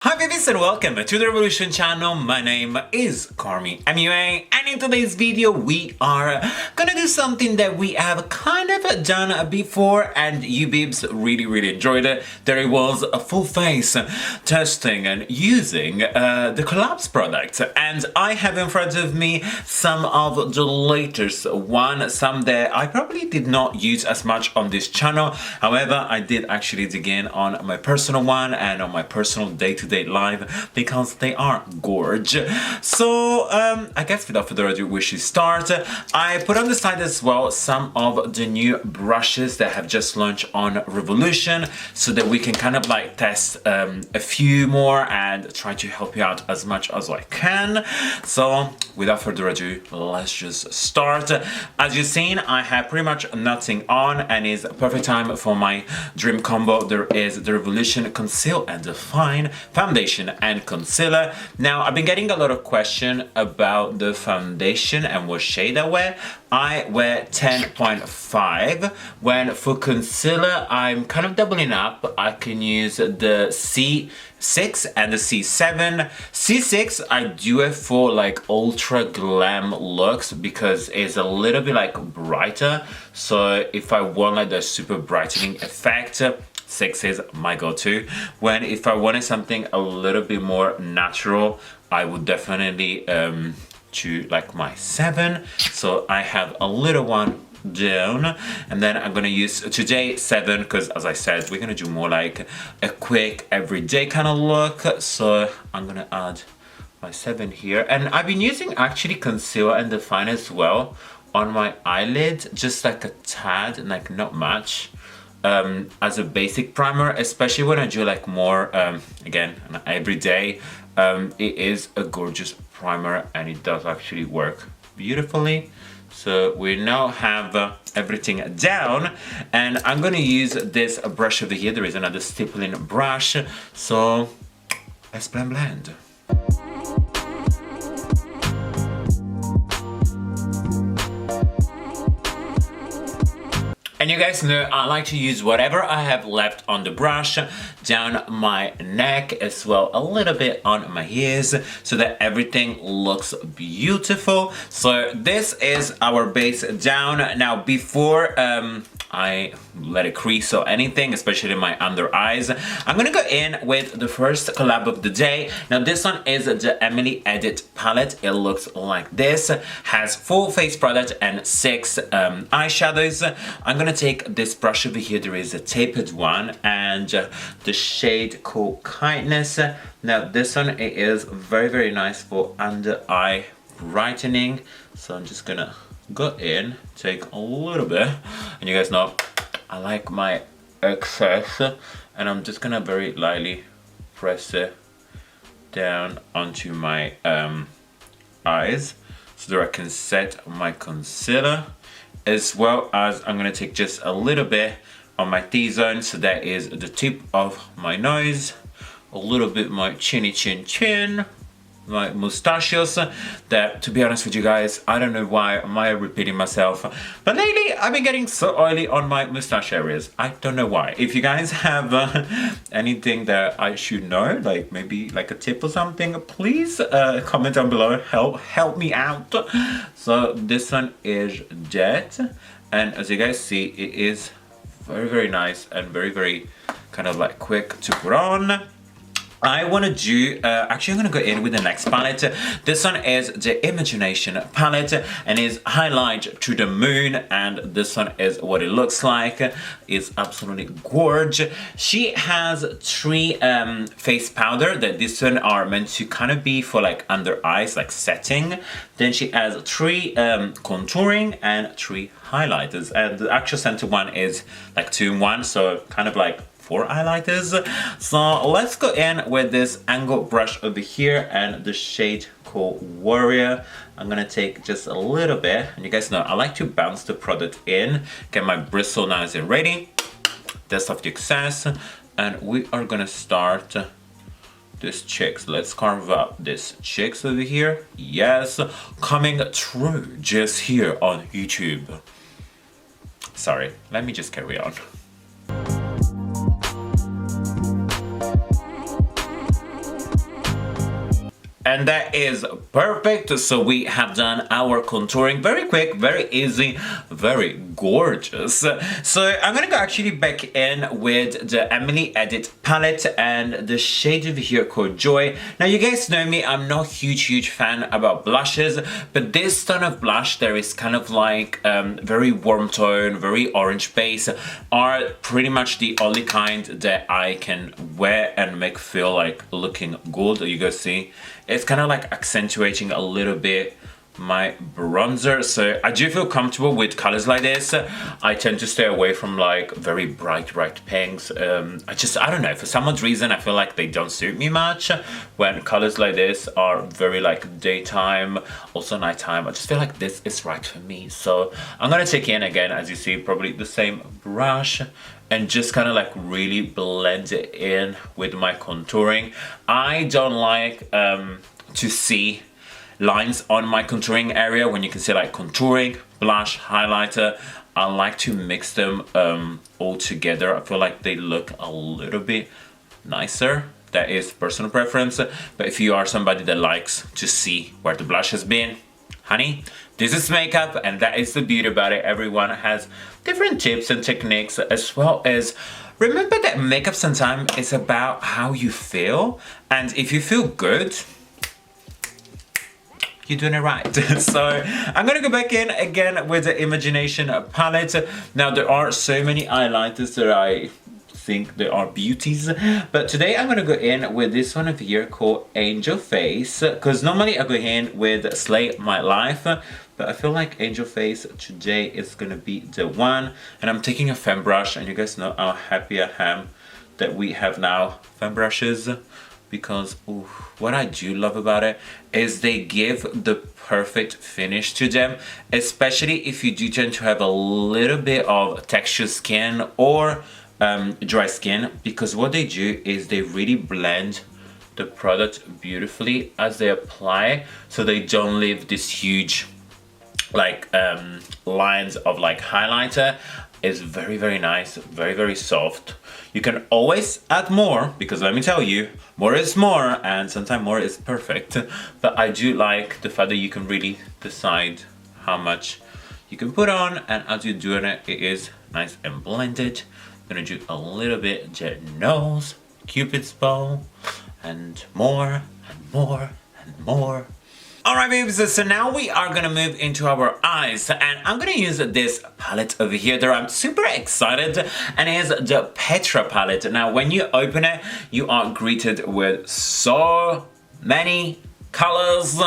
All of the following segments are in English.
Hi babies and welcome to the Revolution channel. My name is CARMIMUA, and in today's video we are gonna do something that we have kind of done before and you babes really enjoyed it. There was a full face testing and using the Collapse product, and I have in front of me some of the latest one, some that I probably did not use as much on this channel. However, I did actually dig in on my personal one and on my personal day-to-day live because they are gorge. So I guess without further ado we should start. I put on the side as well some of the new brushes that have just launched on Revolution so that we can kind of like test a few more and try to help you out as much as I can. So without further ado, let's just start. As you've seen, I have pretty much nothing on and is a perfect time for my dream combo. There is the Revolution Conceal and Define foundation and concealer. Now, I've been getting a lot of question about the foundation and what shade I wear. I wear 10.5. When for concealer, I'm kind of doubling up. I can use the C6 and the C7. C6 I do it for like ultra glam looks because it's a little bit like brighter. So if I want like the super brightening effect, 6 is my go-to. When if I wanted something a little bit more natural, I would definitely choose like my 7. So I have a little one down, and then I'm gonna use today 7 because as I said, we're gonna do more like a quick everyday kind of look. So I'm gonna add my 7 here, and I've been using actually conceal and define as well on my eyelid, just like a tad, like not much. As a basic primer, especially when I do like more again every day. It is a gorgeous primer and it does actually work beautifully. So we now have everything down, and I'm gonna use this brush over here. There is another stippling brush, so let's blend. And you guys know I like to use whatever I have left on the brush down my neck, as well a little bit on my ears, so that everything looks beautiful. So this is our base down. Now before I let it crease or anything, especially my under eyes, I'm gonna go in with the first collab of the day. Now this one is the Emily Edit palette. It looks like this, has full face product and 6 eyeshadows. I'm gonna take this brush over here. There is a tapered one and the shade called Kindness. Now this one, it is very nice for under eye brightening. So I'm just gonna go in, take a little bit, and you guys know I like my excess, and I'm just gonna very lightly press it down onto my eyes so that I can set my concealer, as well as I'm gonna take just a little bit on my T-zone, so that is the tip of my nose, a little bit my chin, my mustachios. That, to be honest with you guys, I don't know why am I repeating myself, but lately I've been getting so oily on my mustache areas. I don't know why. If you guys have anything that I should know, like maybe like a tip or something, please comment down below. Help me out. So this one is that, and as you guys see, it is very nice and very kind of like quick to put on. I want to do, actually I'm going to go in with the next palette. This one is the Imagination palette and is Highlight to the Moon, and this one is what it looks like. It's absolutely gorgeous. She has 3 face powder that this one are meant to kind of be for like under eyes, like setting. Then she has 3 contouring and 3 highlighters, and the actual center one is like 2 in 1, so kind of like 4 highlighters. So let's go in with this angle brush over here and the shade called Warrior. I'm gonna take just a little bit, and you guys know I like to bounce the product in, get my bristle nice and ready, dust off the excess, and we are gonna start this cheeks. Let's carve out this cheeks over here. Yes, coming true just here on YouTube. Sorry, let me just carry on. And that is perfect. So we have done our contouring. Very quick, very easy, very gorgeous. So I'm gonna go actually back in with the Emily Edit palette and the shade over here called Joy. Now you guys know me, I'm not huge fan about blushes, but this tone of blush, there is kind of like very warm tone, very orange base, are pretty much the only kind that I can wear and make feel like looking good. You guys see, it's kind of like accentuating a little bit my bronzer, so I do feel comfortable with colors like this. I tend to stay away from like very bright pinks. I don't know, for some odd reason I feel like they don't suit me much when colors like this are very like daytime, also nighttime. I just feel like this is right for me. So I'm gonna take in again, as you see, probably the same brush and just kind of like really blend it in with my contouring. I don't like to see lines on my contouring area when you can see like contouring, blush, highlighter. I like to mix them all together. I feel like they look a little bit nicer. That is personal preference. But if you are somebody that likes to see where the blush has been, honey, this is makeup, and that is the beauty about it. Everyone has different tips and techniques, as well as remember that makeup sometimes is about how you feel, and if you feel good, you're doing it right. So I'm gonna go back in again with the Imagination palette. Now there are so many highlighters that I think they are beauties, but today I'm gonna go in with this one over here called Angel Face, because normally I go in with Slay My Life, but I feel like Angel Face today is gonna be the one. And I'm taking a fan brush, and you guys know how happy I am that we have now fan brushes, because what I do love about it is they give the perfect finish to them, especially if you do tend to have a little bit of textured skin or dry skin, because what they do is they really blend the product beautifully as they apply, so they don't leave this huge like lines of like highlighter. It's very nice, very soft. You can always add more, because let me tell you, more is more, and sometimes more is perfect. But I do like the fact that you can really decide how much you can put on, and as you're doing it, it is nice and blended. I'm gonna do a little bit jet nose, Cupid's bow, and more and more and more. Alright babes, so now we are gonna move into our eyes, and I'm gonna use this palette over here that I'm super excited, and it is the Petra palette. Now when you open it, you are greeted with so many colors.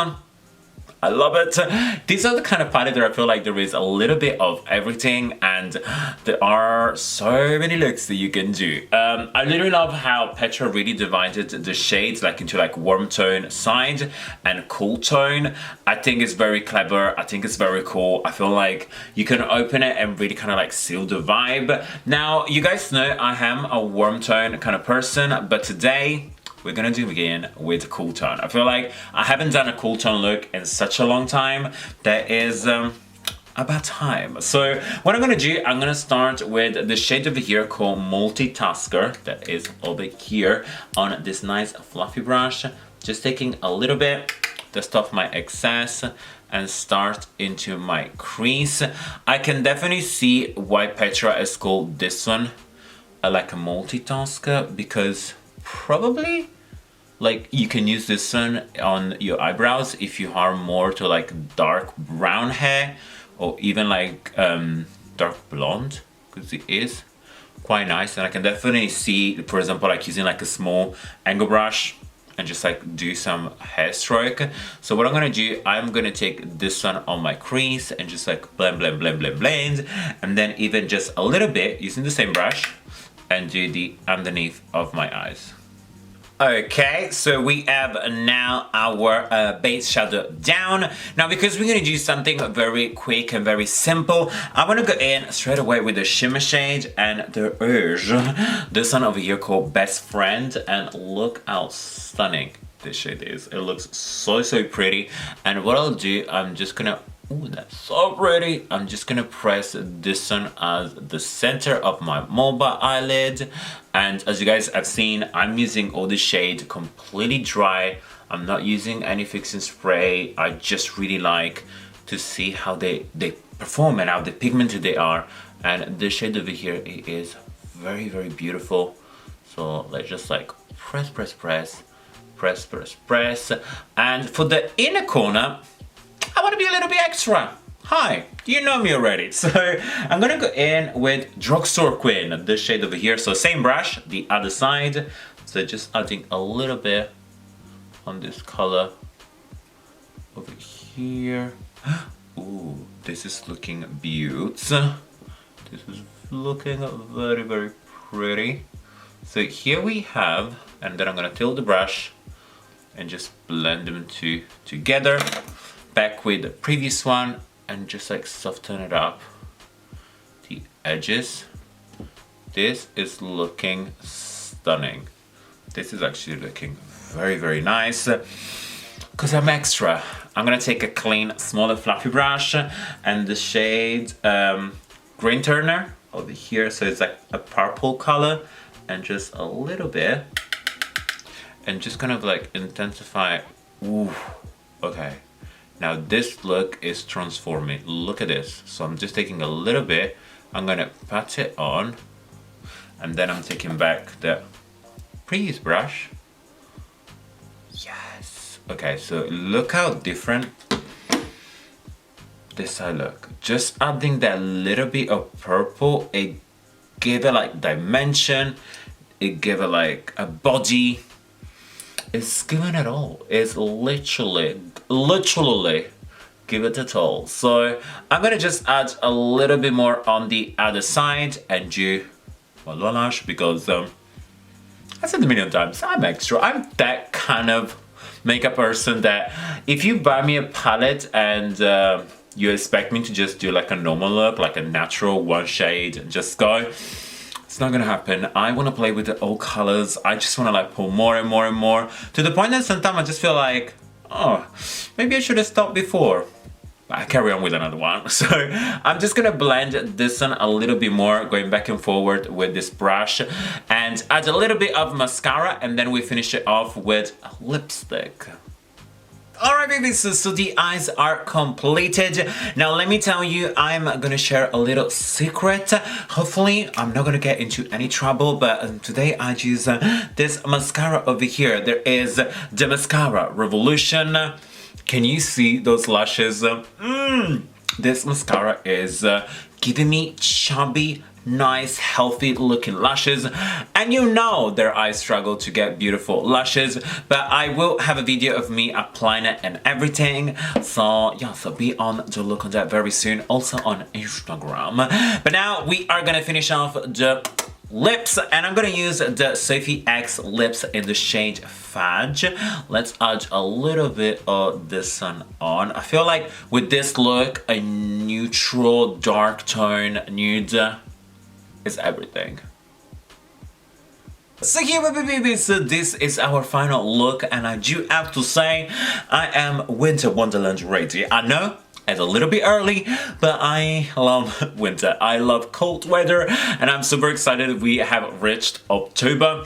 I love it. These are the kind of palette that I feel like there is a little bit of everything, and there are so many looks that you can do. I literally love how Petra really divided the shades like into like warm tone side and cool tone. I think it's very clever. I think it's very cool. I feel like you can open it and really kind of like seal the vibe. Now, you guys know I am a warm tone kind of person, but today we're gonna do again with cool tone. I feel like I haven't done a cool tone look in such a long time. That is about time. So what I'm gonna do, I'm gonna start with the shade over here called Multitasker, that is over here on this nice fluffy brush. Just taking a little bit, dust off my excess, and start into my crease. I can definitely see why Petra is called this one like a multitasker, because probably like you can use this one on your eyebrows if you are more to like dark brown hair, or even like dark blonde, because it is quite nice. And I can definitely see, for example, like using like a small angle brush and just like do some hair stroke. So what I'm gonna do, I'm gonna take this one on my crease and just like blend, and then even just a little bit using the same brush and do the underneath of my eyes. Okay, so we have now our base shadow down. Now, because we're gonna do something very quick and very simple, I wanna go in straight away with the shimmer shade and the Urge. This one over here called Best Friend, and look how stunning this shade is. It looks so pretty. And what I'll do, I'm just gonna Ooh, that's so pretty. I'm just gonna press this one as the center of my mobile eyelid. And as you guys have seen, I'm using all the shade completely dry. I'm not using any fixing spray. I just really like to see how they perform and how the pigmented they are. And the shade over here is very, very beautiful. So let's just like press, press, press, press, press, press. And for the inner corner, I want to be a little bit extra. Hi, you know me already. So I'm gonna go in with Drugstore Queen, this shade over here. So same brush, the other side. So just adding a little bit on this color over here. Ooh, this is looking beautiful. This is looking very, very pretty. So here we have, and then I'm gonna tilt the brush and just blend them together. Back with the previous one and just like soften it up the edges. This is looking stunning. This is actually looking very, very nice. Because I'm extra, I'm gonna take a clean, smaller, fluffy brush and the shade Green Turner over here. So it's like a purple color, and just a little bit, and just kind of like intensify. Ooh, okay. Now this look is transforming. Look at this. So I'm just taking a little bit, I'm gonna pat it on, and then I'm taking back the previous brush. Yes. Okay, so look how different this side look. Just adding that little bit of purple, it gave it like dimension, it gave it like a body. It's giving it all. It's literally give it a all. So I'm gonna just add a little bit more on the other side and do my lower lash, because I said a million times, I'm extra. I'm that kind of makeup person that if you buy me a palette and you expect me to just do like a normal look, like a natural one shade and just go, it's not gonna happen. I wanna play with the all colors. I just wanna like pull more and more and more, to the point that sometimes I just feel like, oh, maybe I should have stopped before. I carry on with another one. So I'm just gonna blend this one a little bit more, going back and forward with this brush, and add a little bit of mascara, and then we finish it off with lipstick. Alright babies, so the eyes are completed. Now let me tell you, I'm gonna share a little secret. Hopefully I'm not gonna get into any trouble, but today I use this mascara over here. There is the Mascara Revolution. Can you see those lashes? This mascara is giving me chubby, nice, healthy looking lashes, and you know their eyes struggle to get beautiful lashes, but I will have a video of me applying it and everything. So yeah, so be on the look on that very soon, also on Instagram. But now we are gonna finish off the lips, and I'm gonna use the Sophie X lips in the shade Fudge. Let's add a little bit of this one on. I feel like with this look, a neutral dark tone nude is everything. So here baby, so this is our final look, and I do have to say I am Winter Wonderland ready. I know it's a little bit early, but I love winter. I love cold weather, and I'm super excited we have reached October.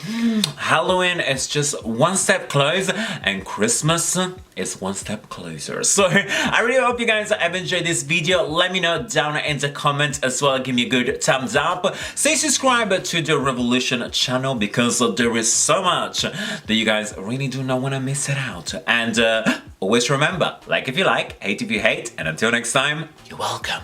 Halloween is just one step closer, and Christmas is one step closer. So I really hope you guys have enjoyed this video. Let me know down in the comments as well. Give me a good thumbs up. Say subscribe to the Revolution channel, because there is so much that you guys really do not want to miss it out. And always remember, like if you like, hate if you hate, and until next time, you're welcome.